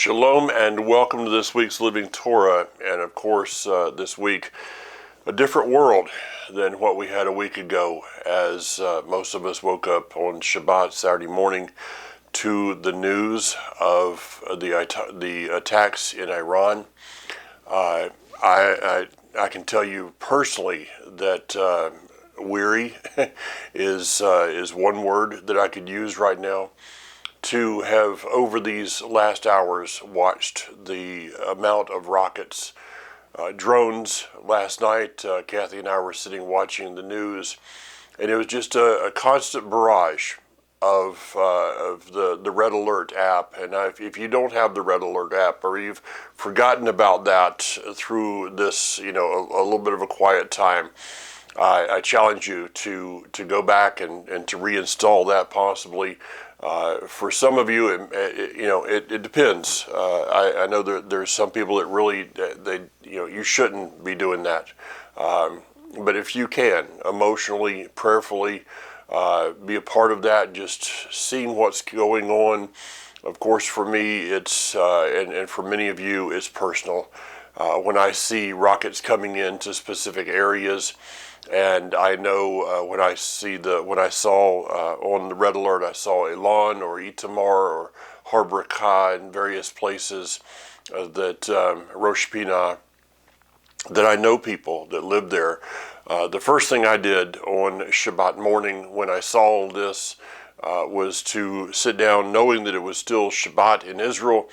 Shalom and welcome to this week's Living Torah, and of course this week a different world than what we had a week ago, as most of us woke up on Shabbat Saturday morning to the news of the attacks in Iran. I can tell you personally that weary is one word that I could use right now. To have, over these last hours, watched the amount of rockets, drones. Last night, Kathy and I were sitting watching the news, and it was just a constant barrage of the Red Alert app. And if you don't have the Red Alert app, or you've forgotten about that through this, a little bit of a quiet time, I challenge you to go back and to reinstall that possibly. For some of you, it depends. I know there's some people that really, you shouldn't be doing that. But if you can, emotionally, prayerfully, be a part of that, just seeing what's going on. Of course, for me, it's, and for many of you, it's personal. When I see rockets coming into specific areas, and I know when I saw on the Red Alert, I saw Elan or Itamar or Harbor Ka and various places Rosh Pinah, that I know people that live there. The first thing I did on Shabbat morning when I saw all this was to sit down, knowing that it was still Shabbat in Israel.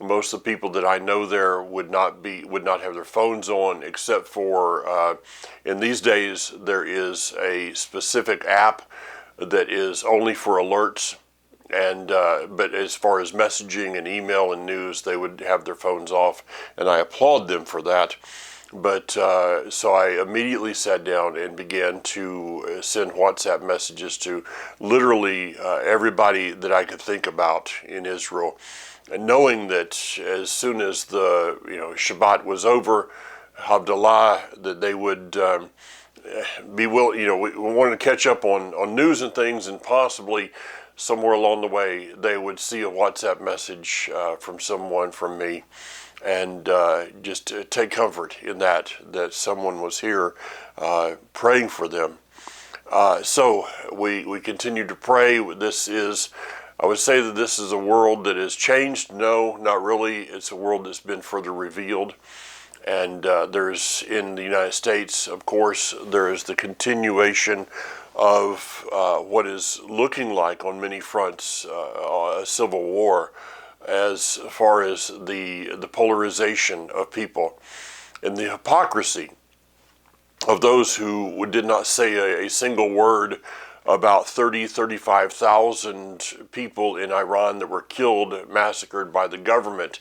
Most of the people that I know there would not have their phones on, except for in these days there is a specific app that is only for alerts, and but as far as messaging and email and news, they would have their phones off, and I applaud them for that. But so I immediately sat down and began to send WhatsApp messages to literally everybody that I could think about in Israel. And knowing that as soon as the Shabbat was over, Havdalah, that they would be willing. We wanted to catch up on news and things, and possibly somewhere along the way they would see a WhatsApp message from someone from me, and just take comfort in that someone was here praying for them. So we continue to pray. I would say that this is a world that has changed. No, not really. It's a world that's been further revealed. And there's, in the United States, of course, there is the continuation of what is looking like on many fronts a civil war, as far as the polarization of people and the hypocrisy of those who did not say a single word about 35,000 people in Iran that were killed, massacred by the government,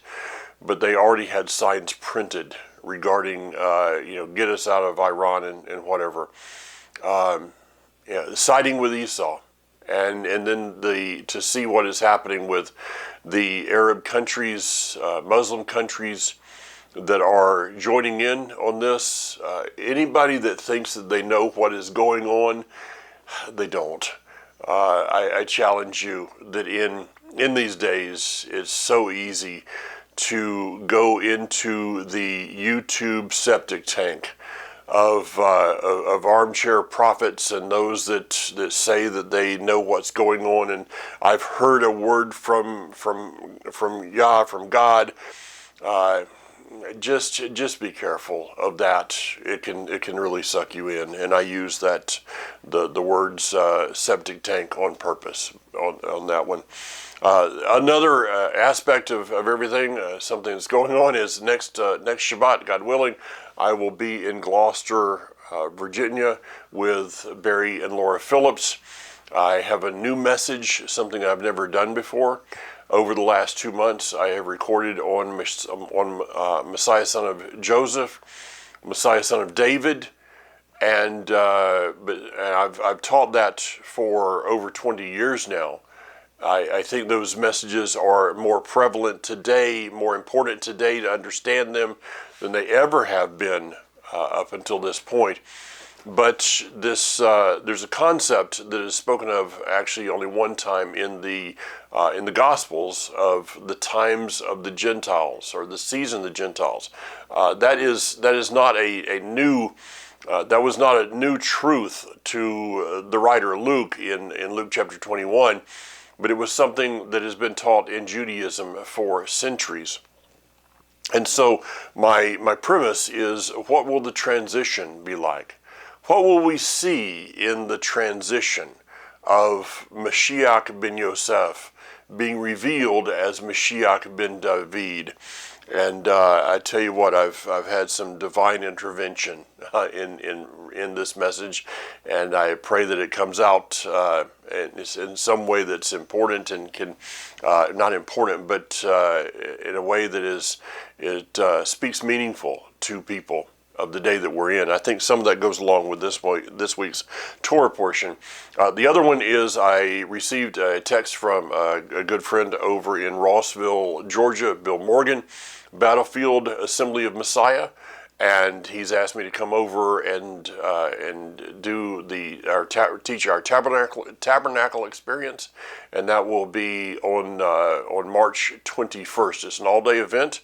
but they already had signs printed regarding, get us out of Iran and whatever. Siding with Esau, and then to see what is happening with the Arab countries, Muslim countries that are joining in on this. Anybody that thinks that they know what is going on, they don't. I challenge you that in these days, it's so easy to go into the YouTube septic tank of armchair prophets and those that say that they know what's going on. And I've heard a word from Yah, from God. Just be careful of that. It can really suck you in, and I use the words septic tank on purpose on that one. Another aspect of everything, something that's going on, is next Shabbat, God willing, I will be in Gloucester, Virginia, with Barry and Laura Phillips. I have a new message, something I've never done before. Over the last 2 months, I have recorded on Messiah, son of Joseph, Messiah, son of David, and I've taught that for over 20 years now. I think those messages are more prevalent today, more important today to understand them than they ever have been up until this point. But this there's a concept that is spoken of actually only one time in the Gospels of the times of the Gentiles, or the season of the Gentiles. That is not a new that was not a new truth to the writer Luke in Luke chapter 21, but it was something that has been taught in Judaism for centuries. And so my premise is, what will the transition be like? What will we see in the transition of Mashiach ben Yosef being revealed as Mashiach ben David? And I tell you what, I've had some divine intervention in this message, and I pray that it comes out in some way that's important and can not important, but in a way that speaks meaningful to people of the day that we're in. I think some of that goes along with this week's Torah portion. The other one is, I received a text from a good friend over in Rossville, Georgia, Bill Morgan, Battlefield Assembly of Messiah, and he's asked me to come over and do teach our tabernacle experience, and that will be on March 21st. It's an all-day event,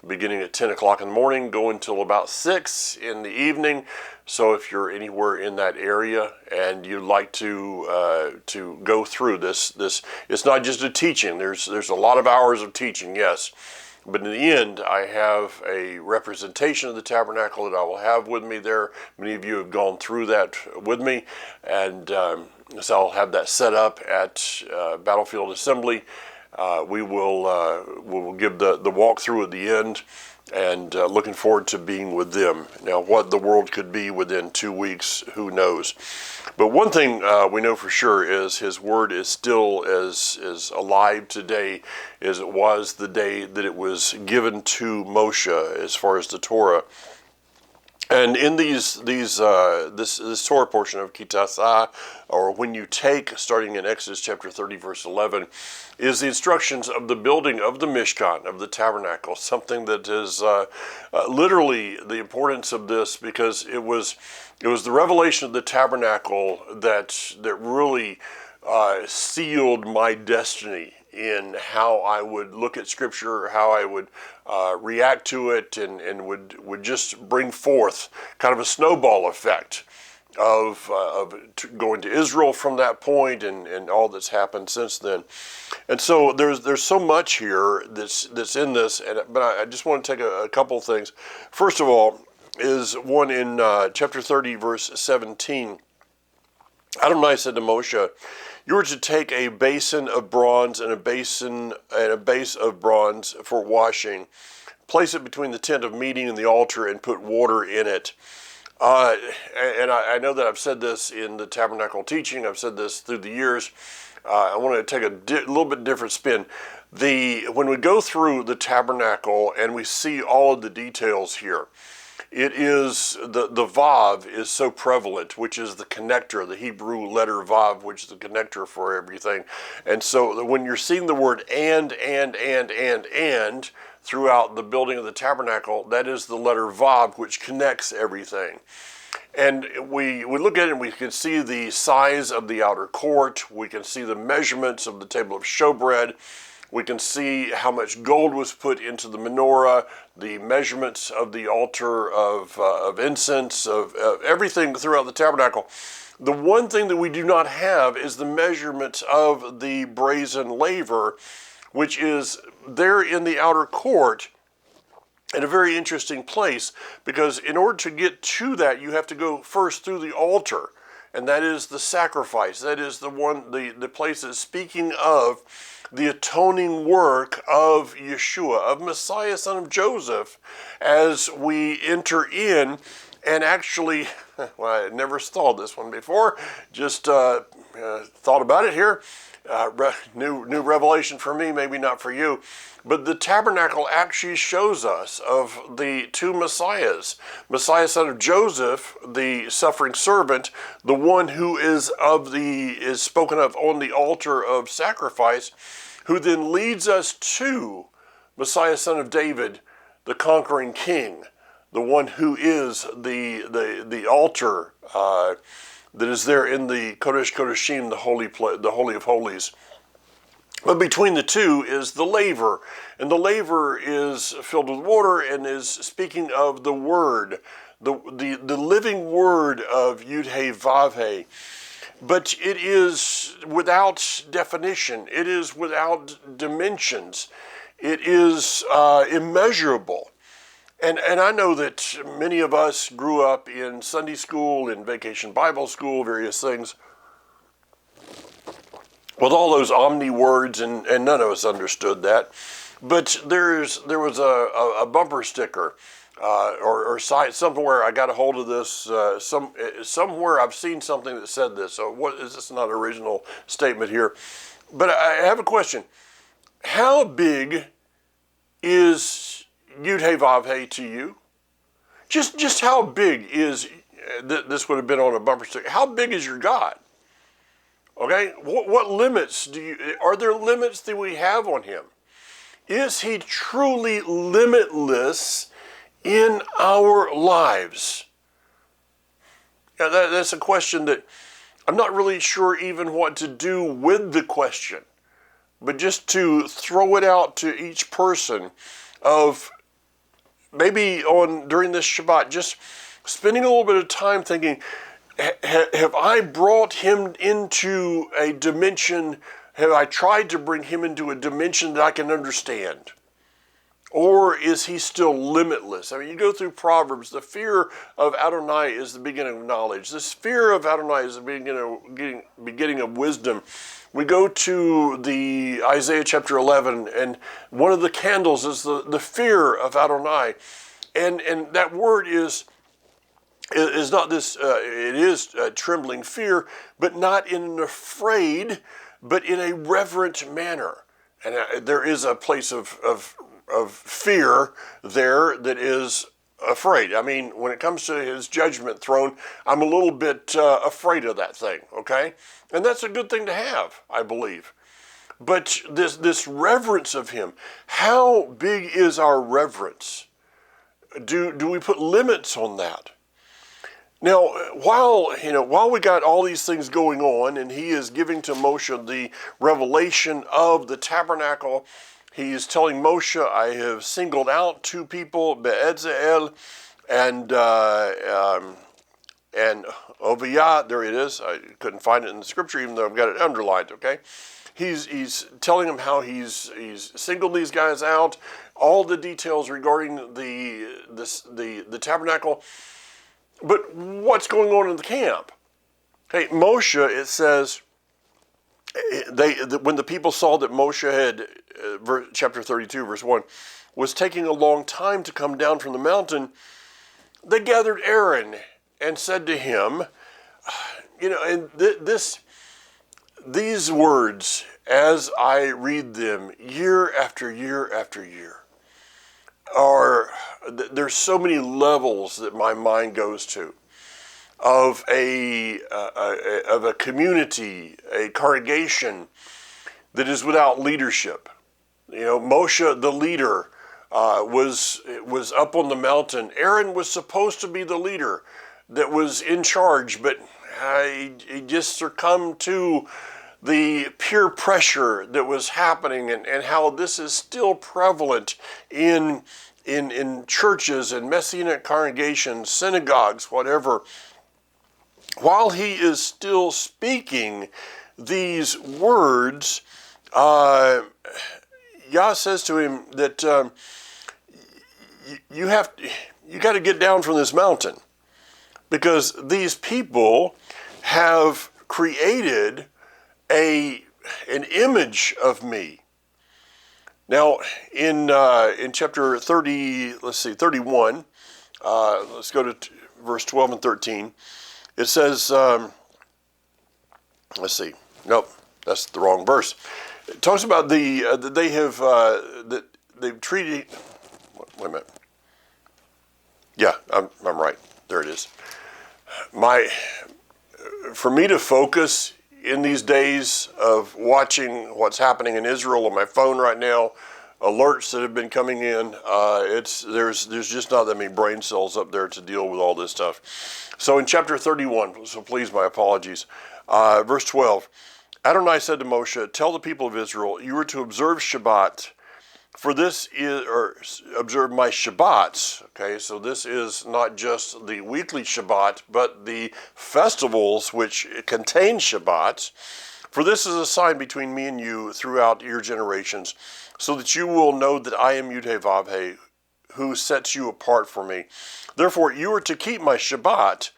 beginning at 10 o'clock in the morning, going until about 6 in the evening. So if you're anywhere in that area and you'd like to go through this, it's not just a teaching. There's a lot of hours of teaching, yes. But in the end, I have a representation of the tabernacle that I will have with me there. Many of you have gone through that with me, and so I'll have that set up at Battlefield Assembly. We will give the walkthrough at the end, and looking forward to being with them. Now, what the world could be within 2 weeks, who knows? But one thing we know for sure is His Word is still as alive today as it was the day that it was given to Moshe, as far as the Torah. And in this Torah portion of Kitasa, or when you take, starting in Exodus chapter 30, verse 11, is the instructions of the building of the Mishkan, of the tabernacle, something that is literally the importance of this, because it was the revelation of the tabernacle that really sealed my destiny in how I would look at Scripture, how I would react to it, and would just bring forth kind of a snowball effect of going to Israel from that point, and all that's happened since then. And so there's so much here that's in this, but I just want to take a couple of things. First of all is one in chapter 30, verse 17. Adonai said to Moshe, "You are to take a basin of bronze and a base of bronze for washing. Place it between the tent of meeting and the altar, and put water in it." And I know that I've said this in the tabernacle teaching. I've said this through the years. I want to take a little bit different spin. When we go through the tabernacle and we see all of the details here, it is the Vav is so prevalent, which is the connector, the Hebrew letter Vav, which is the connector for everything. And so when you're seeing the word and throughout the building of the tabernacle, that is the letter Vav, which connects everything. And we look at it and we can see the size of the outer court. We can see the measurements of the table of showbread. We can see how much gold was put into the menorah, the measurements of the altar of incense, of everything throughout the tabernacle. The one thing that we do not have is the measurements of the brazen laver, which is there in the outer court in a very interesting place, because in order to get to that, you have to go first through the altar, and that is the sacrifice. That is the place that's speaking of the atoning work of Yeshua, of Messiah, son of Joseph, as we enter in. And actually, well, I never thought this one before, just thought about it here. New revelation for me, maybe not for you. But the tabernacle actually shows us of the two Messiahs. Messiah, son of Joseph, the suffering servant, the one who is spoken of on the altar of sacrifice, who then leads us to Messiah, son of David, the conquering king, the one who is the altar that is there in the Kodesh Kodeshim, the Holy of Holies. But between the two is the laver, and the laver is filled with water and is speaking of the Word, the living Word of Yud-He Vav-He. But it is without definition. It is without dimensions. It is immeasurable. And I know that many of us grew up in Sunday school, in vacation Bible school, various things, with all those omni words, and none of us understood that. But there was a bumper sticker or site somewhere. I got a hold of this somewhere. I've seen something that said this. So what is this? Not an original statement here, but I have a question. How big is Yud-He Vav-He to you? Just how big is this? Would have been on a bumper sticker. How big is your God? Okay, what limits are there limits that we have on him? Is he truly limitless in our lives? Now that's a question that I'm not really sure even what to do with the question, but just to throw it out to each person of maybe during this Shabbat, just spending a little bit of time thinking, have I brought him into a dimension? Have I tried to bring him into a dimension that I can understand? Or is he still limitless? I mean, you go through Proverbs, the fear of Adonai is the beginning of knowledge. This fear of Adonai is the beginning of wisdom. We go to the Isaiah chapter 11, and one of the candles is the fear of Adonai. And that word is not this, it is trembling fear, but not in an afraid, but in a reverent manner. And there is a place of fear there that is afraid. I mean, when it comes to his judgment throne, I'm a little bit afraid of that thing, okay? And that's a good thing to have, I believe. But this reverence of him, how big is our reverence? Do we put limits on that? Now, while we got all these things going on, and he is giving to Moshe the revelation of the tabernacle, he is telling Moshe, I have singled out two people, Be'ezel and Oviyah. There it is. I couldn't find it in the scripture, even though I've got it underlined. Okay, he's telling him how he's singled these guys out, all the details regarding the tabernacle. But what's going on in the camp? Hey, Moshe, it says, when the people saw that Moshe had, chapter 32, verse 1, was taking a long time to come down from the mountain, they gathered Aaron and said to him, and these words, as I read them year after year after year, there's so many levels that my mind goes to of a community, a congregation that is without leadership. Moshe, the leader, was up on the mountain. Aaron was supposed to be the leader that was in charge, but he just succumbed to the peer pressure that was happening, and how this is still prevalent in churches and Messianic congregations, synagogues, whatever. While he is still speaking these words, Yah says to him that you got to get down from this mountain, because these people have created an image of me. Now, in chapter 31, let's go to verse 12 and 13. It says, let's see. Nope, that's the wrong verse. It talks about that they have that they've treated. Wait a minute. Yeah, I'm right. There it is. For me to focus in these days of watching what's happening in Israel on my phone right now, alerts that have been coming in. There's just not that many brain cells up there to deal with all this stuff. So in chapter 31, so please my apologies, verse 12, Adonai said to Moshe, tell the people of Israel, you are to observe Shabbat, for this is, or observe my Shabbats. Okay, so this is not just the weekly Shabbat, but the festivals which contain Shabbats. For this is a sign between me and you throughout your generations, so that you will know that I am Yud-Heh-Vav-Heh, who sets you apart for me. Therefore, you are to keep my Shabbat,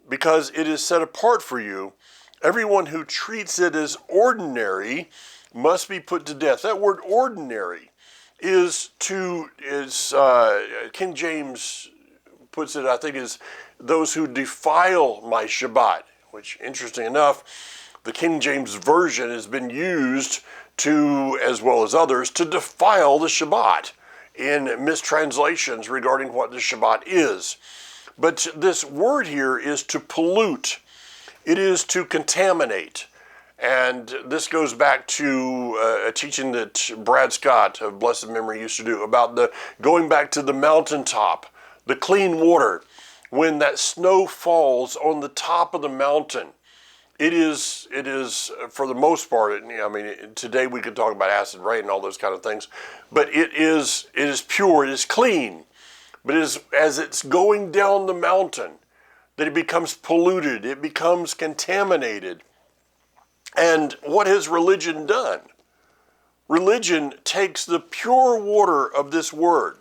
because it is set apart for you. Everyone who treats it as ordinary must be put to death. That word ordinary is King James puts it, I think, is those who defile my Shabbat, which, interesting enough, the King James Version has been used to, as well as others, to defile the Shabbat in mistranslations regarding what the Shabbat is. But this word here is to pollute. It is to contaminate. And this goes back to a teaching that Brad Scott of blessed memory used to do about going back to the mountaintop, the clean water. When that snow falls on the top of the mountain, it is for the most part, I mean, today we could talk about acid rain and all those kind of things, but it is pure, it is clean. But as it's going down the mountain, that it becomes polluted, it becomes contaminated. And what has religion done? Religion takes the pure water of this word,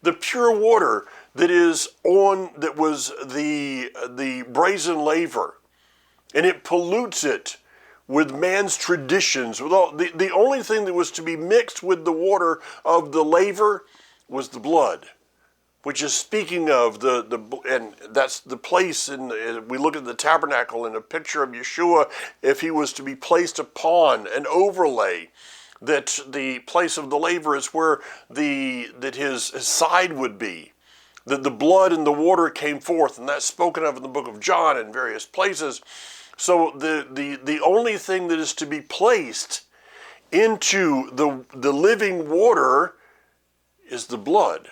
the pure water that was the brazen laver, and it pollutes it with man's traditions. With all the only thing that was to be mixed with the water of the laver was the blood, which is speaking of and that's the place. We look at the tabernacle in a picture of Yeshua, if he was to be placed upon an overlay, that the place of the laver is where that his side would be, that the blood and the water came forth, and that's spoken of in the book of John in various places. So the only thing that is to be placed into the living water is the blood.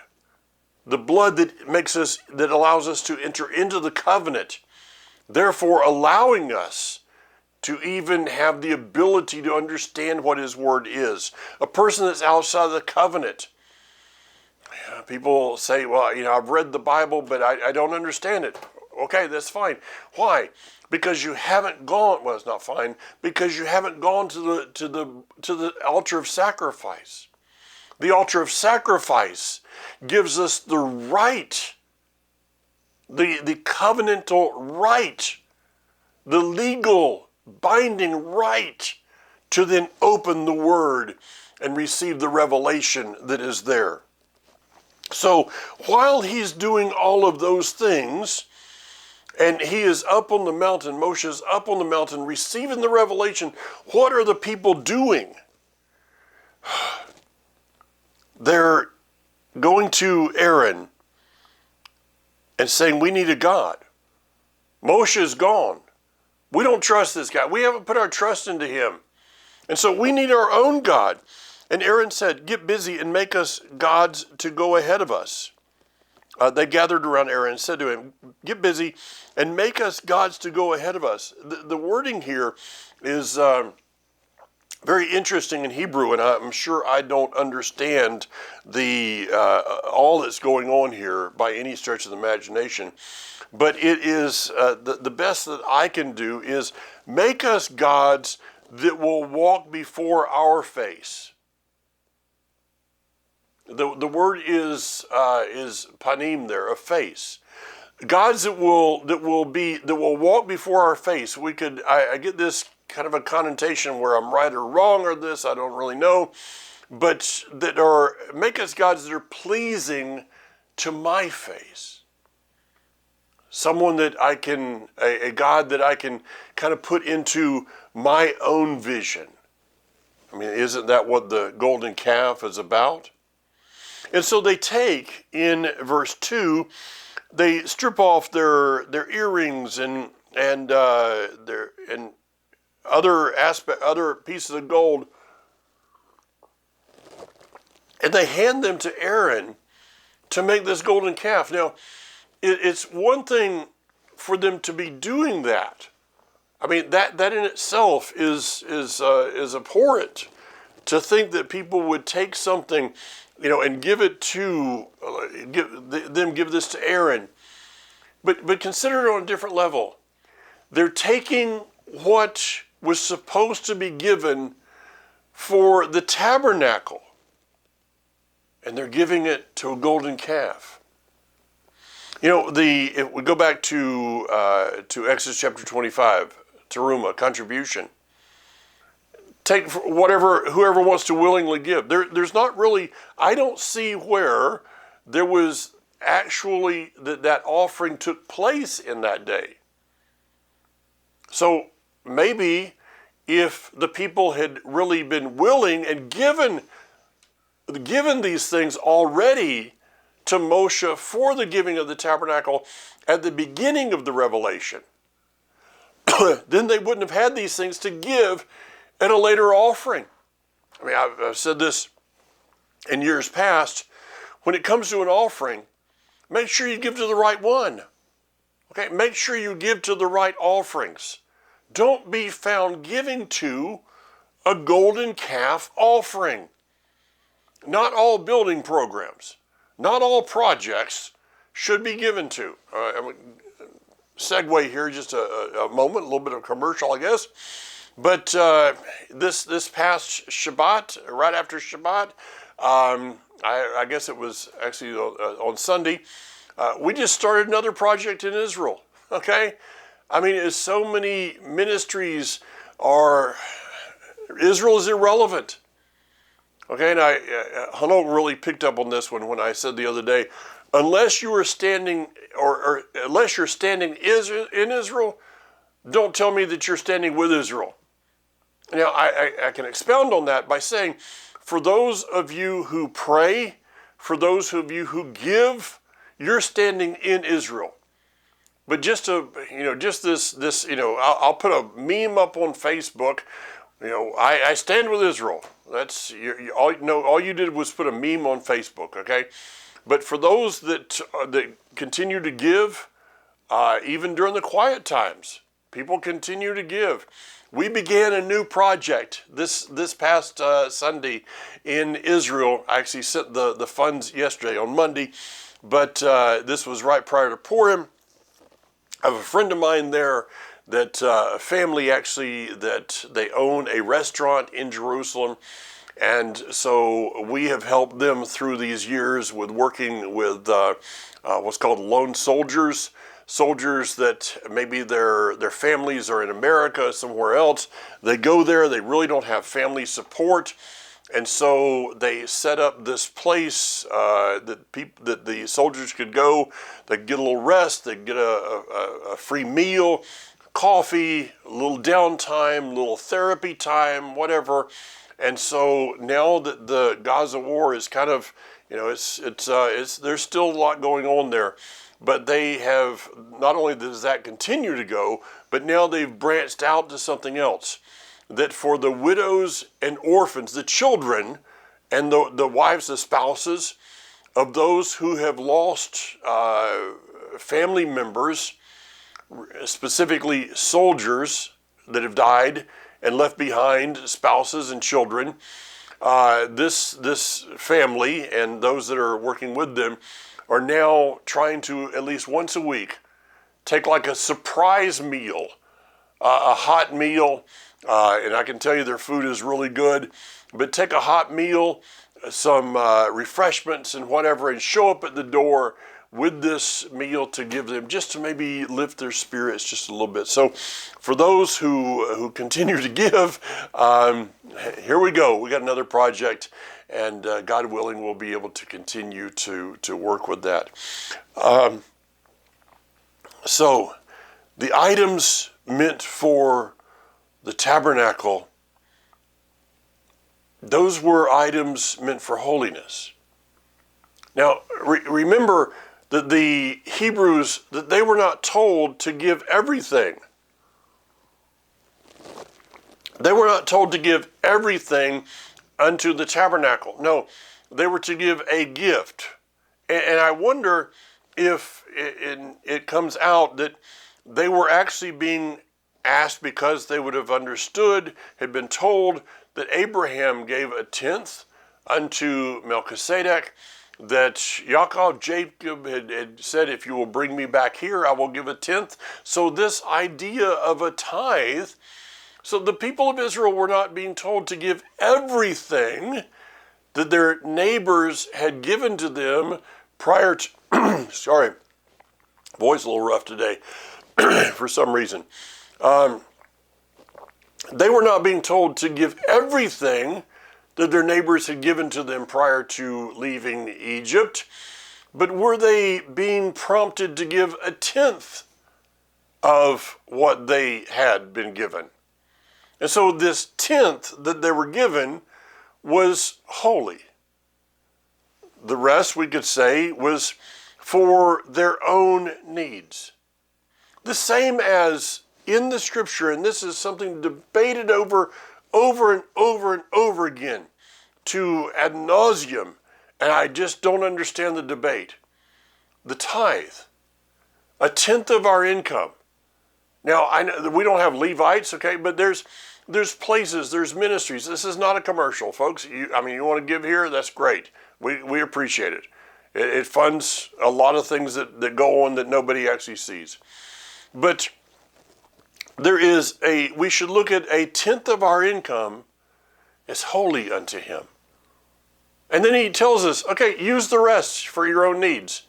The blood that allows us to enter into the covenant, therefore allowing us to even have the ability to understand what his word is. A person that's outside of the covenant, people say, well, I've read the Bible, but I don't understand it. Okay, that's fine. Why? Because you haven't gone, well, it's not fine, because you haven't gone to the altar of sacrifice. The altar of sacrifice gives us the right, the covenantal right, the legal binding right to then open the word and receive the revelation that is there. So while he's doing all of those things, and he is up on the mountain, Moshe is up on the mountain receiving the revelation, what are the people doing? They're going to Aaron and saying, we need a God. Moshe is gone. We don't trust this guy. We haven't put our trust into him. And so we need our own God. And Aaron said, get busy and make us gods to go ahead of us. They gathered around Aaron and said to him, get busy and make us gods to go ahead of us. The wording here is very interesting in Hebrew, and I'm sure I don't understand all that's going on here by any stretch of the imagination. But it is the best that I can do is make us gods that will walk before our face. The word is panim there, a face. Gods that will walk before our face. I get this kind of a connotation where I'm right or wrong or this, I don't really know, but make us gods that are pleasing to my face. Someone that a God that I can kind of put into my own vision. I mean, isn't that what the golden calf is about? And so they take, in verse 2, they strip off their earrings and other pieces of gold, and they hand them to Aaron to make this golden calf. Now, it's one thing for them to be doing that. I mean, that in itself is abhorrent, to think that people would take something, and give it to, give this to Aaron. But consider it on a different level. They're taking what was supposed to be given for the tabernacle, and they're giving it to a golden calf. If we go back to Exodus chapter 25, teruma, contribution. Take whoever wants to willingly give. There's not really, I don't see where there was actually that offering took place in that day. So maybe if the people had really been willing and given these things already to Moshe for the giving of the tabernacle at the beginning of the revelation, then they wouldn't have had these things to give at a later offering. I mean, I've said this in years past. When it comes to an offering, make sure you give to the right one. Okay, make sure you give to the right offerings. Don't be found giving to a golden calf offering. Not all building programs, not all projects should be given to. Segue here just a moment, a little bit of commercial, I guess. But this past Shabbat, right after Shabbat, I guess it was actually on Sunday, we just started another project in Israel, okay? I mean, as so many ministries Israel is irrelevant. Okay, and Hanok really picked up on this one when I said the other day, unless you are standing, or unless you're standing in Israel, don't tell me that you're standing with Israel. Now, I can expound on that by saying, for those of you who pray, for those of you who give, you're standing in Israel. But just this, I'll put a meme up on Facebook. I stand with Israel. That's all you did was put a meme on Facebook, okay? But for those that continue to give, even during the quiet times, people continue to give. We began a new project this past Sunday in Israel. I actually sent the funds yesterday on Monday, but this was right prior to Purim. I have a friend of mine there that a family actually that they own a restaurant in Jerusalem. And so we have helped them through these years with working with what's called lone soldiers that maybe their families are in America, somewhere else. They go there, they really don't have family support. And so they set up this place that the soldiers could go. They get a little rest, they get a free meal, coffee, a little downtime, a little therapy time, whatever. And so now that the Gaza war is kind of, there's still a lot going on there. But they have, not only does that continue to go, but now they've branched out to something else. That for the widows and orphans, the children and the wives, the spouses of those who have lost family members, specifically soldiers that have died and left behind spouses and children, this family and those that are working with them are now trying to, at least once a week, take like a surprise meal, a hot meal, and I can tell you their food is really good, but take a hot meal, some refreshments and whatever, and show up at the door with this meal to give them, just to maybe lift their spirits just a little bit. So for those who continue to give, here we go. We got another project, and God willing, we'll be able to continue to work with that. So the items meant for the tabernacle, those were items meant for holiness. Now, remember that the Hebrews, that they were not told to give everything. They were not told to give everything unto the tabernacle. No, they were to give a gift. And I wonder if it comes out that they were actually being asked because they would have understood, had been told that Abraham gave a tenth unto Melchizedek, that Jacob had said, if you will bring me back here, I will give a tenth. So this idea of a tithe, so the people of Israel were not being told to give everything that their neighbors had given to them prior to, sorry, voice a little rough today for some reason. They were not being told to give everything that their neighbors had given to them prior to leaving Egypt, but were they being prompted to give a tenth of what they had been given? And so this tenth that they were given was holy. The rest, we could say, was for their own needs. The same as in the scripture, and this is something debated over and over again to ad nauseum, and I just don't understand the debate. The tithe, a tenth of our income. Now, I know we don't have Levites, okay, but there's places, there's ministries. This is not a commercial, folks. You want to give here, that's great. We appreciate it. It funds a lot of things that go on that nobody actually sees. But we should look at a tenth of our income as holy unto him. And then he tells us, okay, use the rest for your own needs.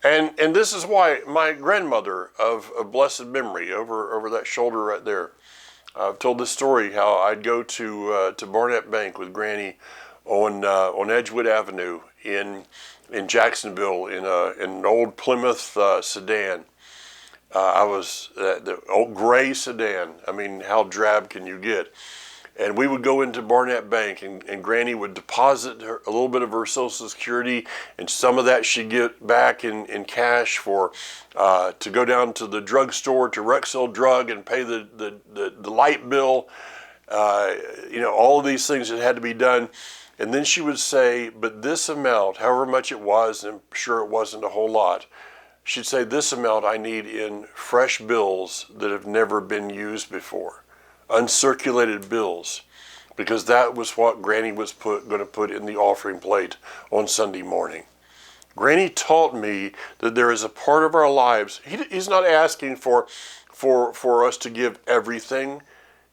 And this is why my grandmother of blessed memory, over that shoulder right there, I've told this story how I'd go to Barnett Bank with Granny on Edgewood Avenue in Jacksonville in an old Plymouth sedan. I was the old gray sedan. I mean, how drab can you get? And we would go into Barnett Bank, and Granny would deposit a little bit of her Social Security, and some of that she'd get back in cash for to go down to the drugstore to Rexall Drug and pay the light bill. All of these things that had to be done. And then she would say, but this amount, however much it was, and I'm sure it wasn't a whole lot, she'd say, this amount I need in fresh bills that have never been used before. Uncirculated bills, because that was what Granny was going to put in the offering plate on Sunday morning. Granny taught me that there is a part of our lives, he's not asking for us to give everything.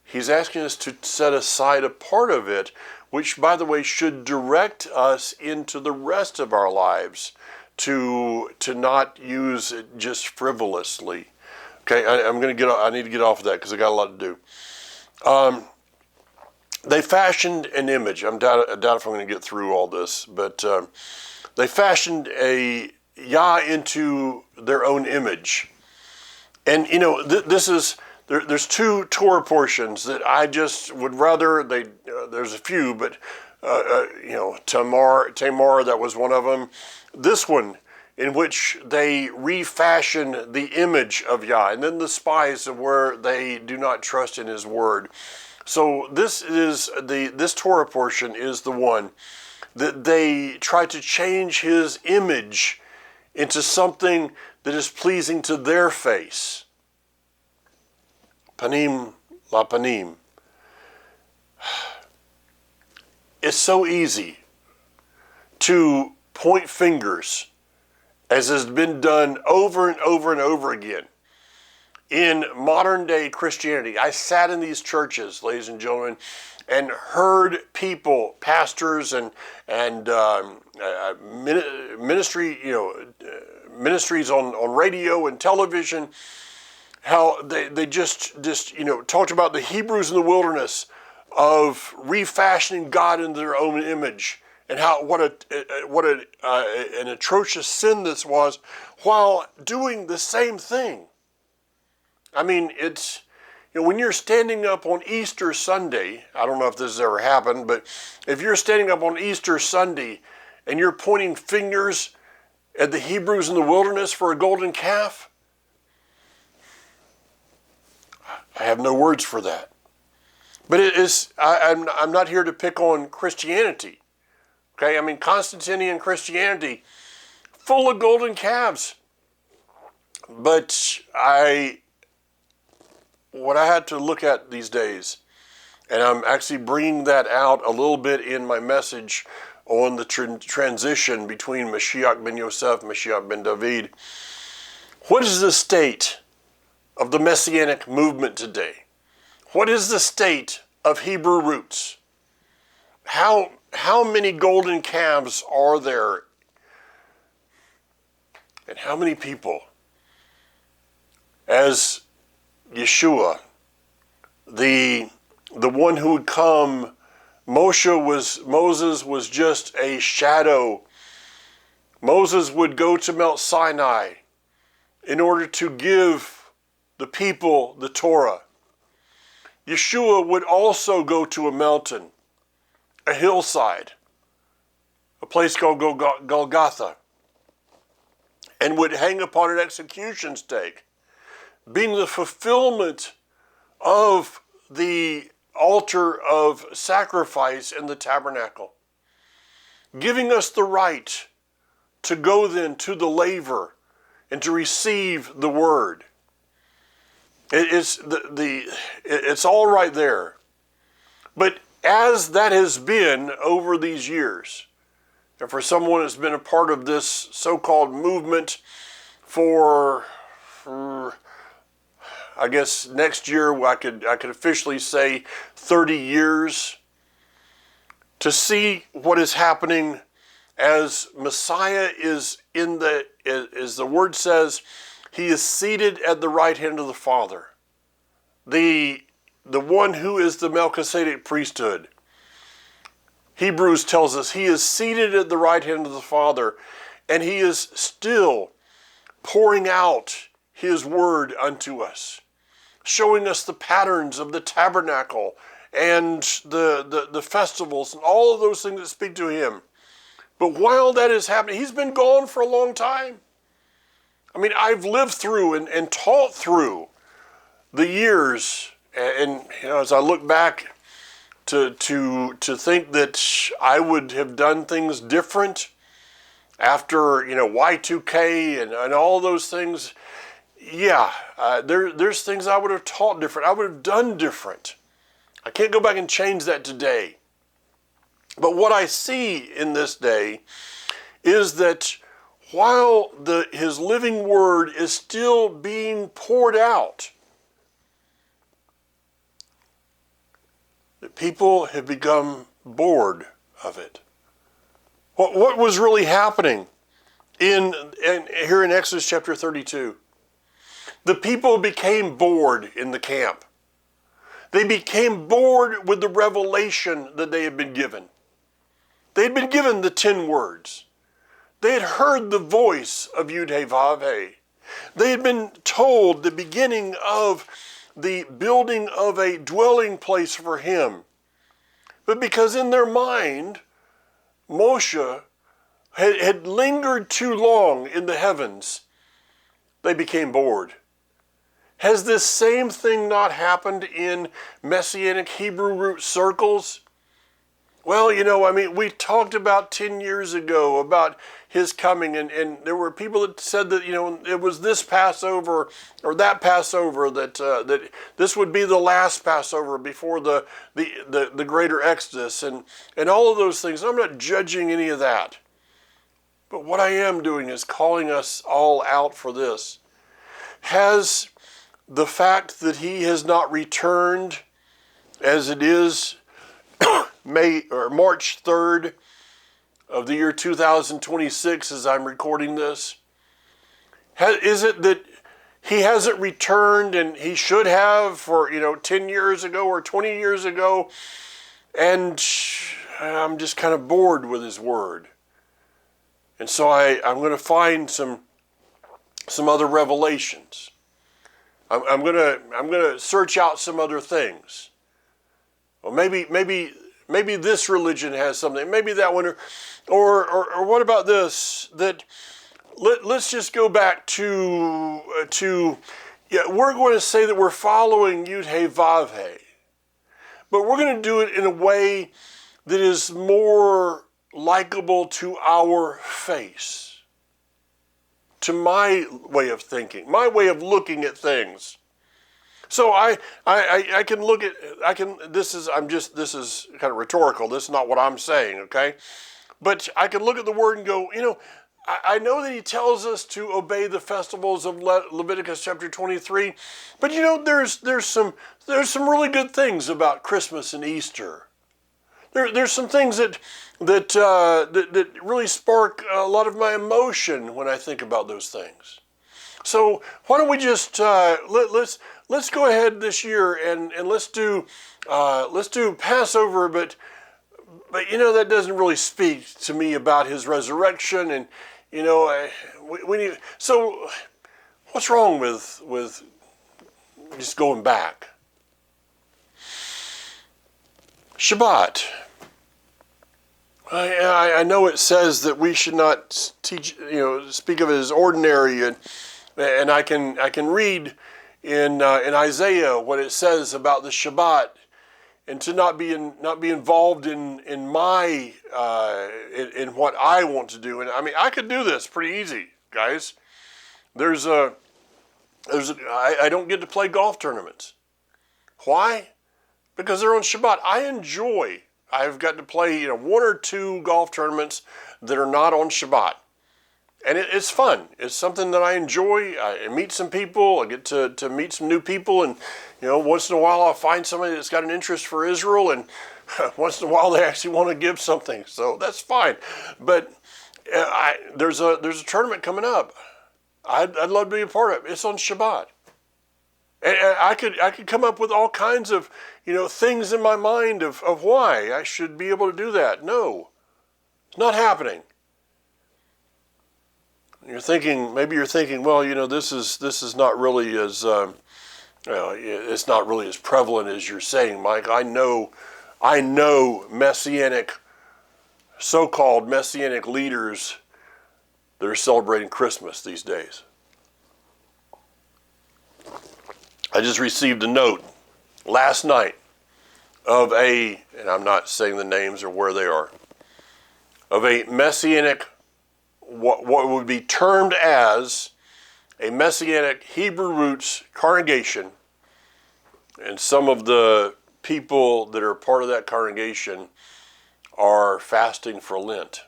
He's asking us to set aside a part of it, which, by the way, should direct us into the rest of our lives to not use it just frivolously. Okay, I need to get off of that because I got a lot to do. They fashioned an image. I doubt if I'm going to get through all this, but they fashioned a Yah into their own image. And, this is, there's two Torah portions that I just would rather, there's a few, but, Tamar, that was one of them. This one, in which they refashion the image of Yah, and then the spies of where they do not trust in his word. So this Torah portion is the one that they try to change his image into something that is pleasing to their face. Panim la panim. It's so easy to point fingers, as has been done over and over and over again in modern day Christianity. I sat in these churches, ladies and gentlemen, and heard people, pastors and ministries on radio and television, how they just talked about the Hebrews in the wilderness of refashioning God into their own image, and how what an atrocious sin this was, while doing the same thing. I mean, it's, when you're standing up on Easter Sunday, I don't know if this has ever happened, but if you're standing up on Easter Sunday and you're pointing fingers at the Hebrews in the wilderness for a golden calf, I have no words for that. But I'm not here to pick on Christianity. Okay, I mean, Constantinian Christianity, full of golden calves. But what I had to look at these days, and I'm actually bringing that out a little bit in my message on the transition between Mashiach ben Yosef, Mashiach ben David. What is the state of the Messianic movement today? What is the state of Hebrew roots? How many golden calves are there? And how many people, as Yeshua, the one who would come, Moses was just a shadow. Moses would go to Mount Sinai in order to give the people the Torah. Yeshua would also go to a mountain, a hillside, a place called Golgotha, and would hang upon an execution stake, being the fulfillment of the altar of sacrifice in the tabernacle, giving us the right to go then to the laver and to receive the word. It's all right there. But as that has been over these years, and for someone that's been a part of this so-called movement for I guess next year I could officially say 30 years, to see what is happening as Messiah is as the word says, he is seated at the right hand of the Father. The one who is the Melchizedek priesthood. Hebrews tells us he is seated at the right hand of the Father, and he is still pouring out his word unto us, showing us the patterns of the tabernacle and the festivals and all of those things that speak to him. But while that is happening, he's been gone for a long time. I mean, I've lived through and taught through the years, and as I look back to think that I would have done things different after Y2K and all those things. Yeah, there's things I would have taught different. I would have done different. I can't go back and change that today. But what I see in this day is that while his living word is still being poured out, that people have become bored of it. What was really happening here in Exodus chapter 32? The people became bored in the camp. They became bored with the revelation that they had been given. They had been given the 10 words. They had heard the voice of Yud-Heh-Vav-Heh. They had been told the beginning of the building of a dwelling place for him. But because in their mind, Moshe had lingered too long in the heavens, they became bored. Has this same thing not happened in Messianic Hebrew root circles? Well, we talked about 10 years ago about his coming, and there were people that said that, it was this Passover or that Passover, that this would be the last Passover before the greater Exodus, and all of those things. I'm not judging any of that. But what I am doing is calling us all out for this. Has the fact that he has not returned, as it is March 3rd of the year 2026, as I'm recording this, is it that he hasn't returned and he should have for 10 years ago or 20 years ago, and I'm just kind of bored with his word, and so I'm going to find some other revelations. I'm going to search out some other things. Well, maybe this religion has something. Maybe that one, or what about this? That let's just go back to we're going to say that we're following Yud-Heh-Vav-Heh, but we're going to do it in a way that is more likable to our face, to my way of thinking, my way of looking at things. So I can look at, this is kind of rhetorical. This is not what I'm saying, okay? But I can look at the word and go, I know that he tells us to obey the festivals of Leviticus chapter 23, but there's some really good things about Christmas and Easter. There's some things that really spark a lot of my emotion when I think about those things. So why don't we just let's go ahead this year and let's do Passover, but that doesn't really speak to me about his resurrection, and we need. So what's wrong with just going back? Shabbat. I know it says that we should not speak of it as ordinary, and I can read in Isaiah what it says about the Shabbat, and to not be involved in my in what I want to do. And I mean, I could do this pretty easy, guys. I don't get to play golf tournaments. Why? Because they're on Shabbat. I've got to play one or two golf tournaments that are not on Shabbat. And it's fun. It's something that I enjoy. I meet some people. I get to meet some new people. And, once in a while I'll find somebody that's got an interest for Israel. And once in a while they actually want to give something. So that's fine. But there's a tournament coming up. I'd love to be a part of it. It's on Shabbat. And I could come up with all kinds of, things in my mind of why I should be able to do that. No, it's not happening. Maybe you're thinking, well, this is not really as, it's not really as prevalent as you're saying, Mike. I know so-called messianic leaders that are celebrating Christmas these days. I just received a note last night of and I'm not saying the names or where they are, of a messianic, what would be termed as a messianic Hebrew roots congregation, and some of the people that are part of that congregation are fasting for Lent.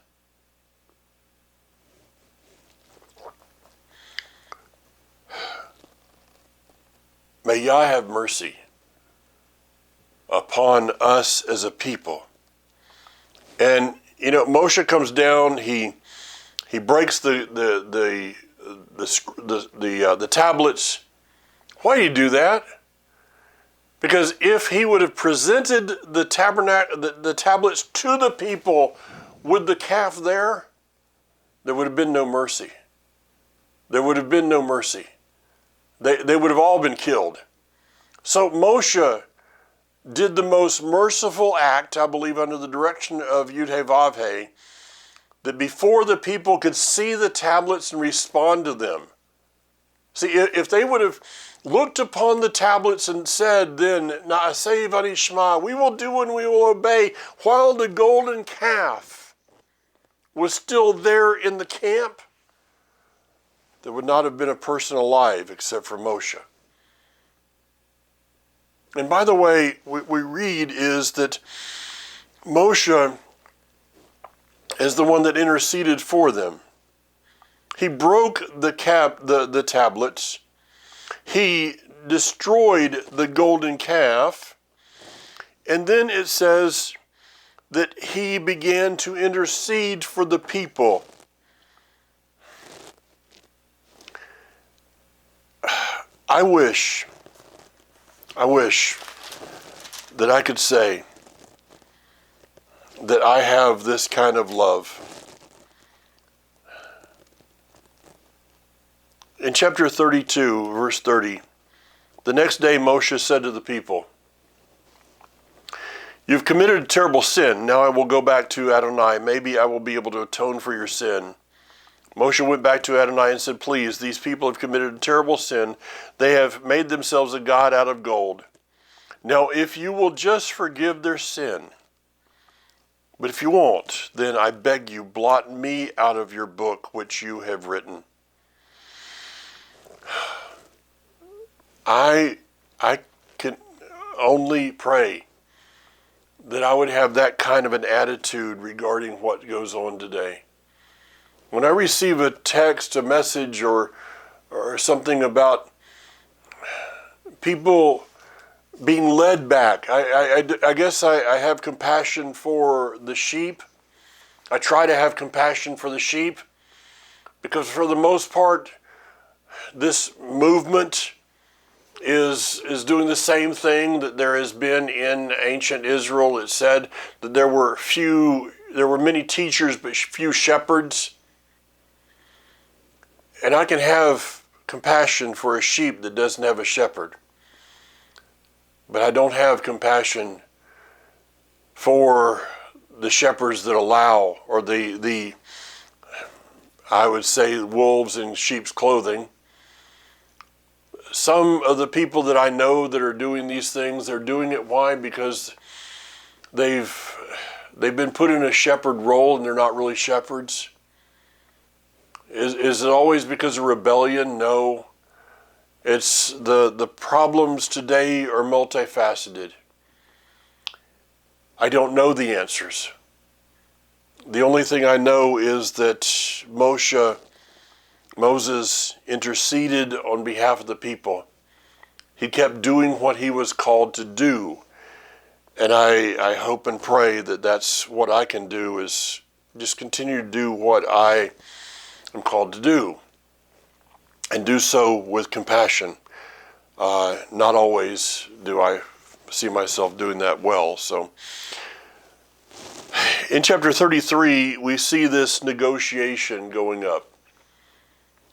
May Yah have mercy upon us as a people. And Moshe comes down. He breaks the tablets. Why do you do that? Because if he would have presented the tablets to the people with the calf there would have been no mercy. There would have been no mercy. They would have all been killed. So Moshe did the most merciful act, I believe, under the direction of Yud-Heh-Vav-Heh, that before the people could see the tablets and respond to them. See, if they would have looked upon the tablets and said then, Na'aseh v'nishma, we will do and we will obey, while the golden calf was still there in the camp, there would not have been a person alive except for Moshe. And by the way, what we read is that Moshe is the one that interceded for them. He broke the tablets. He destroyed the golden calf. And then it says that he began to intercede for the people. I wish that I could say that I have this kind of love. In chapter 32, verse 30, the next day Moshe said to the people, "You've committed a terrible sin. Now I will go back to Adonai. Maybe I will be able to atone for your sin." Moshe went back to Adonai and said, "Please, these people have committed a terrible sin. They have made themselves a god out of gold. Now, if you will just forgive their sin, But if you won't, then I beg you, blot me out of your book which you have written. I can only pray that I would have that kind of an attitude regarding what goes on today. When I receive a text, a message, or something about people being led back, I guess I have compassion for the sheep. I try to have compassion for the sheep because for the most part, this movement is doing the same thing that there has been in ancient Israel. It said that there were many teachers but few shepherds. And I can have compassion for a sheep that doesn't have a shepherd. But I don't have compassion for the shepherds that allow, or the I would say, wolves in sheep's clothing. Some of the people that I know that are doing these things, they're doing it. Why? Because they've been put in a shepherd role and they're not really shepherds. Is it always because of rebellion? No. It's the problems today are multifaceted. I don't know the answers. The only thing I know is that Moses interceded on behalf of the people. He kept doing what he was called to do. And I hope and pray that that's what I can do, is just continue to do what I am called to do. And do so with compassion. Not always do I see myself doing that well. So in chapter 33, we see this negotiation going up.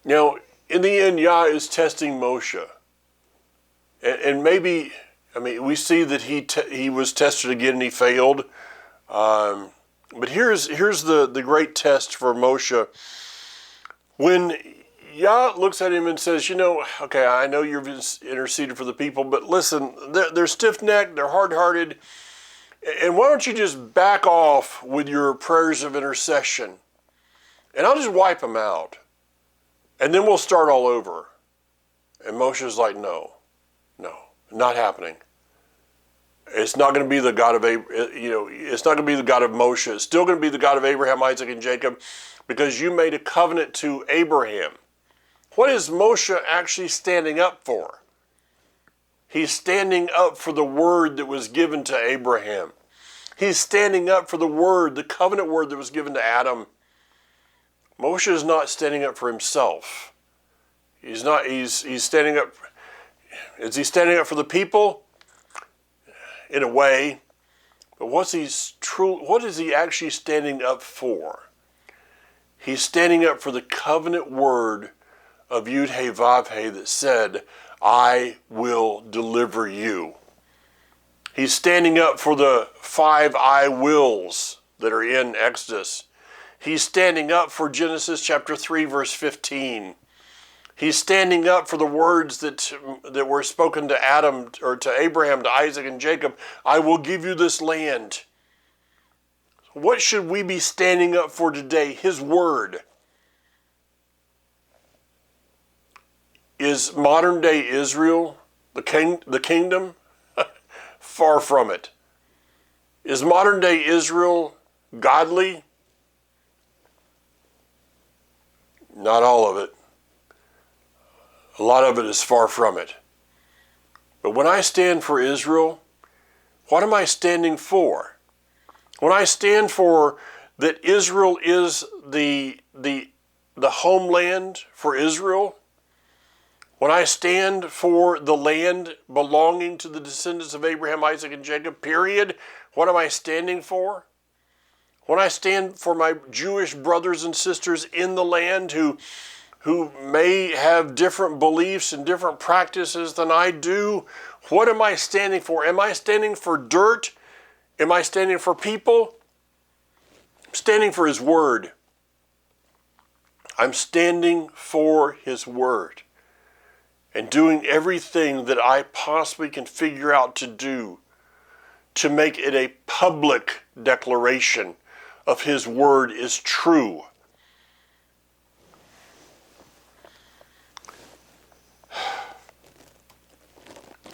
Now, in the end, Yah is testing Moshe. And maybe, we see that he was tested again and he failed. But here's the great test for Moshe. When Yah looks at him and says, okay, I know you've interceded for the people, but listen, they're stiff-necked, they're hard-hearted, and why don't you just back off with your prayers of intercession, and I'll just wipe them out, and then we'll start all over. And Moshe's like, no, not happening. It's not going to be the God of it's not going to be the God of Moshe. It's still going to be the God of Abraham, Isaac, and Jacob, because you made a covenant to Abraham. What is Moshe actually standing up for? He's standing up for the word that was given to Abraham. He's standing up for the word, the covenant word that was given to Adam. Moshe is not standing up for himself. He's standing up. Is he standing up for the people? In a way. But what is he actually standing up for? He's standing up for the covenant word of Yud-He Vav-He that said, I will deliver you. He's standing up for the 5 I wills that are in Exodus. He's standing up for Genesis chapter 3, verse 15. He's standing up for the words that were spoken to Adam, or to Abraham, to Isaac, and Jacob. I will give you this land. What should we be standing up for today? His word. Is modern day Israel the kingdom? Far from it. Is modern day Israel godly? Not all of it. A lot of it is far from it. But when I stand for Israel, what am I standing for? When I stand for that Israel is the homeland for Israel, when I stand for the land belonging to the descendants of Abraham, Isaac, and Jacob, period, what am I standing for? When I stand for my Jewish brothers and sisters in the land who may have different beliefs and different practices than I do, what am I standing for? Am I standing for dirt? Am I standing for people? I'm standing for His Word. I'm standing for His Word and doing everything that I possibly can figure out to do to make it a public declaration of his word is true.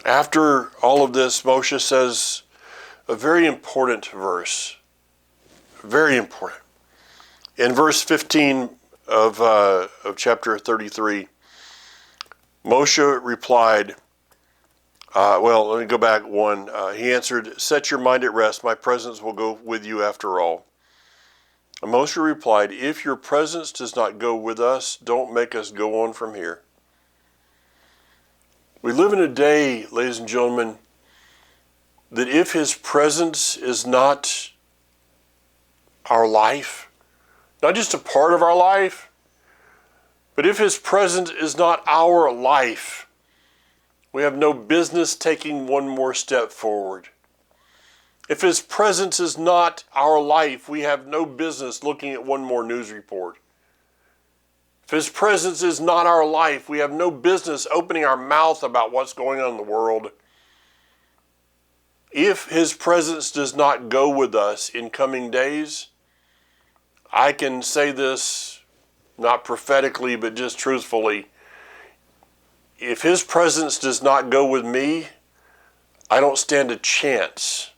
After all of this, Moshe says a very important verse. Very important. In verse 15 of chapter 33, Moshe replied, let me go back one. He answered, "Set your mind at rest. My presence will go with you after all." And Moshe replied, "If your presence does not go with us, don't make us go on from here." We live in a day, ladies and gentlemen, that if his presence is not our life, not just a part of our life, but if his presence is not our life, we have no business taking one more step forward. If his presence is not our life, we have no business looking at one more news report. If his presence is not our life, we have no business opening our mouth about what's going on in the world. If his presence does not go with us in coming days, I can say this not prophetically, but just truthfully. If his presence does not go with me, I don't stand a chance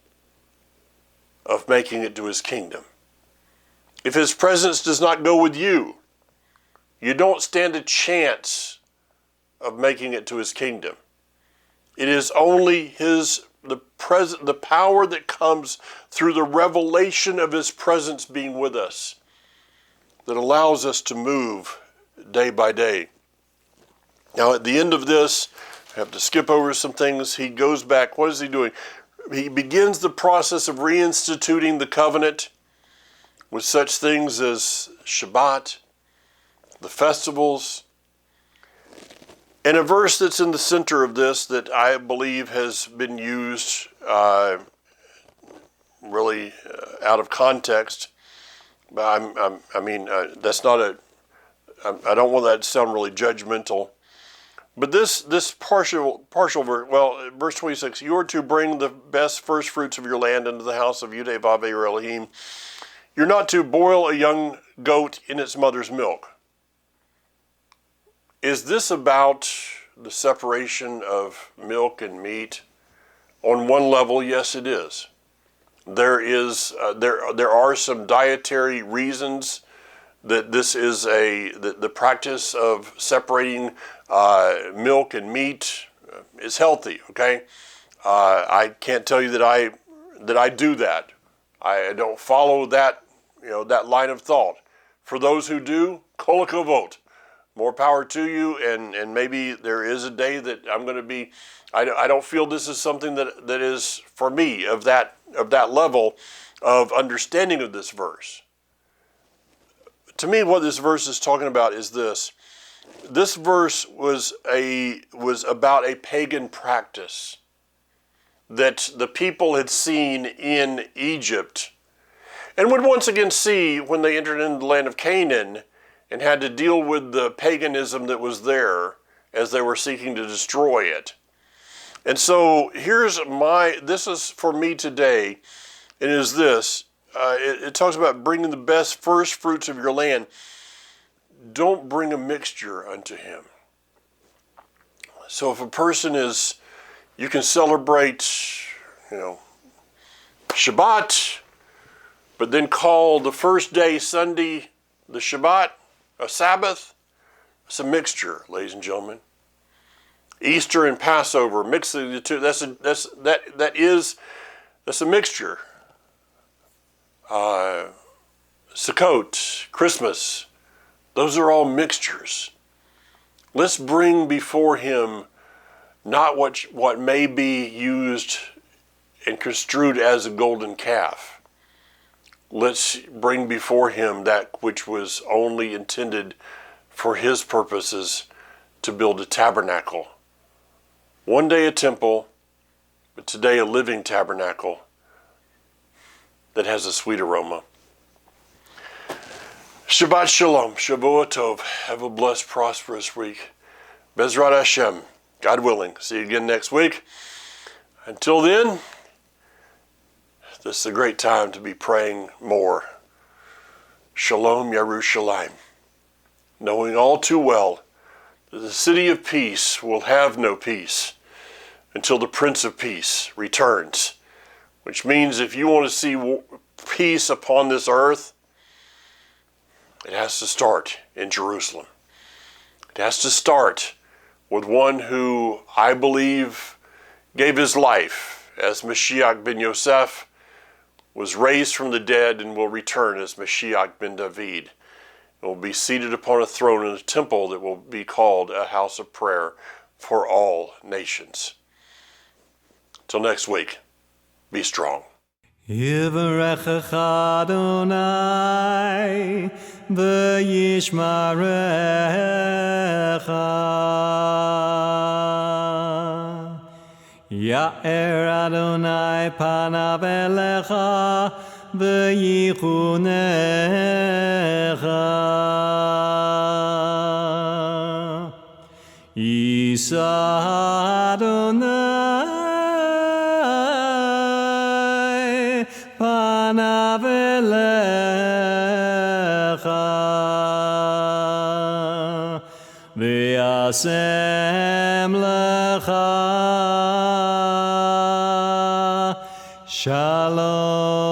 of making it to his kingdom. If his presence does not go with you, you don't stand a chance of making it to his kingdom. It is only the power that comes through the revelation of his presence being with us that allows us to move day by day. Now, at the end of this, I have to skip over some things. He goes back. What is he doing? He begins the process of reinstituting the covenant with such things as Shabbat, the festivals, and a verse that's in the center of this that I believe has been used really out of context. But that's not I don't want that to sound really judgmental. But this partial verse, verse 26, "You are to bring the best first fruits of your land into the house of Yudevave or Elohim. You're not to boil a young goat in its mother's milk." Is this about the separation of milk and meat? On one level, yes, it is. There are some dietary reasons that this is the practice of separating milk and meat is healthy. Okay, I can't tell you that I do that. I don't follow that that line of thought. For those who do, kol hakavod, more power to you. And maybe there is a day that I'm going to be. I don't feel this is something that is for me of that level of understanding of this verse. To me, what this verse is talking about is this. This verse was about a pagan practice that the people had seen in Egypt and would once again see when they entered into the land of Canaan and had to deal with the paganism that was there as they were seeking to destroy it. And so this is for me today, and is this. It talks about bringing the best first fruits of your land. Don't bring a mixture unto him. So if a person you can celebrate, Shabbat, but then call the first day Sunday the Shabbat, a Sabbath, it's a mixture, ladies and gentlemen. Easter and Passover, mixing the two, that's a mixture. Sukkot, Christmas, those are all mixtures. Let's bring before him not what may be used and construed as a golden calf. Let's bring before him that which was only intended for his purposes, to build a tabernacle. One day a temple, but today a living tabernacle that has a sweet aroma. Shabbat Shalom, Shavua Tov. Have a blessed, prosperous week. Bezrat Hashem, God willing. See you again next week. Until then, This is a great time to be praying more. Shalom Yerushalayim, knowing all too well that the city of peace will have no peace until the Prince of Peace returns, which means if you want to see peace upon this earth, it has to start in Jerusalem. It has to start with one who I believe gave his life as Mashiach ben Yosef, was raised from the dead, and will return as Mashiach ben David, and will be seated upon a throne in a temple that will be called a house of prayer for all nations. Till next week, be strong. Yivarechecha Adonai v'yishmarecha. Ya'er Adonai panav elecha v'yichunecha. Yisa Adonai panav elecha v'yasem lecha Shalom.